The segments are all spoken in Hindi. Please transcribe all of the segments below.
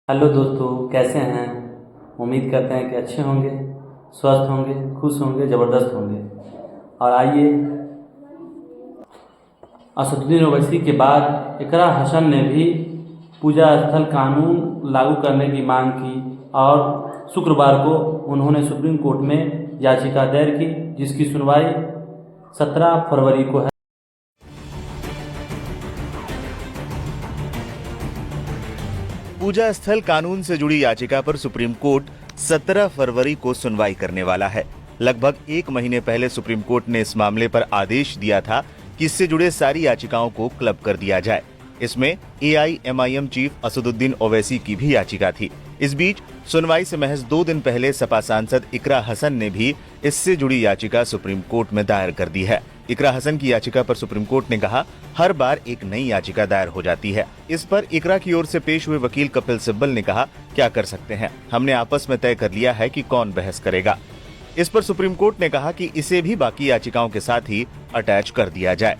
हेलो दोस्तों, कैसे हैं। उम्मीद करते हैं कि अच्छे होंगे, स्वस्थ होंगे, खुश होंगे, ज़बरदस्त होंगे। और आइए, असदुद्दीन ओवैसी के बाद इकरा हसन ने भी पूजा स्थल कानून लागू करने की मांग की और शुक्रवार को उन्होंने सुप्रीम कोर्ट में याचिका दायर की, जिसकी सुनवाई 17 फरवरी को है। पूजा स्थल कानून से जुड़ी याचिका पर सुप्रीम कोर्ट 17 फरवरी को सुनवाई करने वाला है। लगभग एक महीने पहले सुप्रीम कोर्ट ने इस मामले पर आदेश दिया था कि इससे जुड़े सारी याचिकाओं को क्लब कर दिया जाए। इसमें एआईएमआईएम चीफ असदुद्दीन ओवैसी की भी याचिका थी। इस बीच सुनवाई से महज 2 दिन पहले सपा सांसद इकरा हसन ने भी इससे जुड़ी याचिका सुप्रीम कोर्ट में दायर कर दी है। इकरा हसन की याचिका पर सुप्रीम कोर्ट ने कहा, हर बार एक नई याचिका दायर हो जाती है। इस पर इकरा की ओर से पेश हुए वकील कपिल सिब्बल ने कहा, क्या कर सकते हैं, हमने आपस में तय कर लिया है कि कौन बहस करेगा। इस पर सुप्रीम कोर्ट ने कहा कि इसे भी बाकी याचिकाओं के साथ ही अटैच कर दिया जाए।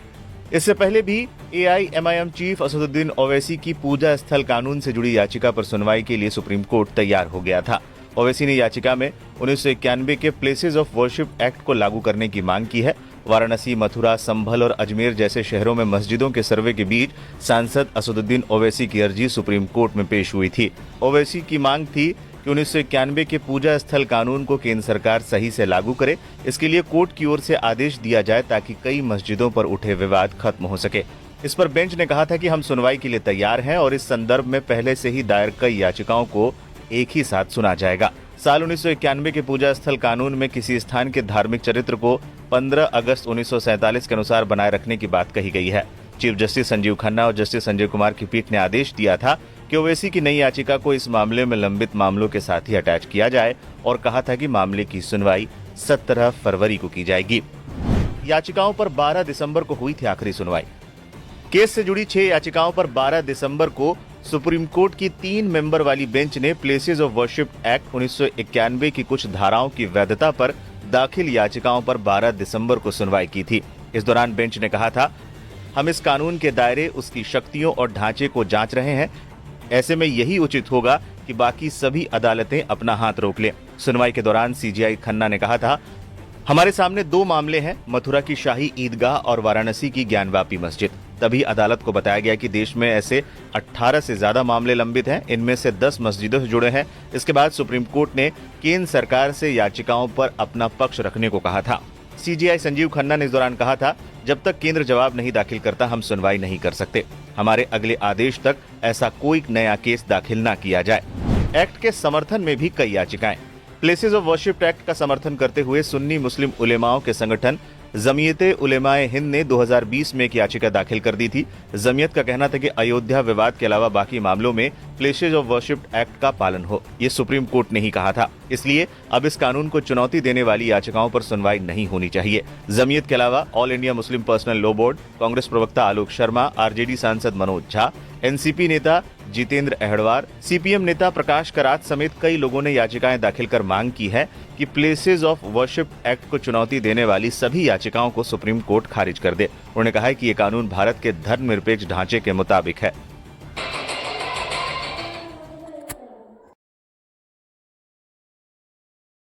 इससे पहले भी एआईएमआईएम चीफ असदुद्दीन ओवैसी की पूजा स्थल कानून से जुड़ी याचिका पर सुनवाई के लिए सुप्रीम कोर्ट तैयार हो गया था। ओवैसी ने याचिका में 1991 के प्लेसेस ऑफ वर्शिप एक्ट को लागू करने की मांग की है। वाराणसी, मथुरा, संभल और अजमेर जैसे शहरों में मस्जिदों के सर्वे के बीच सांसद असदुद्दीन ओवैसी की अर्जी सुप्रीम कोर्ट में पेश हुई थी। ओवैसी की मांग थी कि 1991 के पूजा स्थल कानून को केंद्र सरकार सही से लागू करे। इसके लिए कोर्ट की ओर से आदेश दिया जाए ताकि कई मस्जिदों पर उठे विवाद खत्म हो सके। इस पर बेंच ने कहा था कि हम सुनवाई के लिए तैयार हैं और इस संदर्भ में पहले से ही दायर कई याचिकाओं को एक ही साथ सुना जाएगा। साल 1991 के पूजा स्थल कानून में किसी स्थान के धार्मिक चरित्र को 15 अगस्त 1947 के अनुसार बनाए रखने की बात कही गई है। चीफ जस्टिस संजीव खन्ना और जस्टिस संजय कुमार की पीठ ने आदेश दिया था कि ओवैसी की नई याचिका को इस मामले में लंबित मामलों के साथ ही अटैच किया जाए और कहा था कि मामले की सुनवाई 17 फरवरी को की जाएगी। याचिकाओं पर 12 दिसंबर को हुई थी आखिरी सुनवाई। केस से जुड़ी 6 याचिकाओं पर 12 दिसंबर को सुप्रीम कोर्ट की 3 मेंबर वाली बेंच ने प्लेसेस ऑफ वर्शिप एक्ट 1991 की कुछ धाराओं की वैधता पर दाखिल याचिकाओं पर 12 दिसंबर को सुनवाई की थी। इस दौरान बेंच ने कहा था, हम इस कानून के दायरे, उसकी शक्तियों और ढांचे को जांच रहे हैं। ऐसे में यही उचित होगा कि बाकी सभी अदालतें अपना हाथ रोक लें। सुनवाई के दौरान सीजेआई खन्ना ने कहा था, हमारे सामने 2 मामले हैं, मथुरा की शाही ईदगाह और वाराणसी की ज्ञानवापी मस्जिद। तभी अदालत को बताया गया कि देश में ऐसे 18 से ज्यादा मामले लंबित हैं, इनमें से 10 मस्जिदों से जुड़े हैं। इसके बाद सुप्रीम कोर्ट ने केंद्र सरकार से याचिकाओं पर अपना पक्ष रखने को कहा था। सीजेआई संजीव खन्ना ने इस दौरान कहा था, जब तक केंद्र जवाब नहीं दाखिल करता हम सुनवाई नहीं कर सकते। हमारे अगले आदेश तक ऐसा कोई नया केस दाखिल न किया जाए। एक्ट के समर्थन में भी कई याचिकाएं। प्लेसेस ऑफ वर्शिप एक्ट का समर्थन करते हुए सुन्नी मुस्लिम उलेमाओं के संगठन जमीयते उलेमाए हिंद ने 2020 में एक याचिका दाखिल कर दी थी। जमीयत का कहना था कि अयोध्या विवाद के अलावा बाकी मामलों में प्लेसेस ऑफ वर्शिप एक्ट का पालन हो, ये सुप्रीम कोर्ट ने ही कहा था। इसलिए अब इस कानून को चुनौती देने वाली याचिकाओं पर सुनवाई नहीं होनी चाहिए। जमीयत के अलावा all India Muslim personal law board, Congress प्रवक्ता आलोक शर्मा, आरजेडी सांसद मनोज झा, एनसीपी नेता जितेंद्र अहड़वार, सीपीएम नेता प्रकाश करात समेत कई लोगों ने याचिकाएं दाखिल कर मांग की है कि प्लेसेस ऑफ वर्शिप एक्ट को चुनौती देने वाली सभी याचिकाओं को सुप्रीम कोर्ट खारिज कर दे। उन्होंने कहा है कि ये कानून भारत के धर्मनिरपेक्ष ढांचे के मुताबिक है।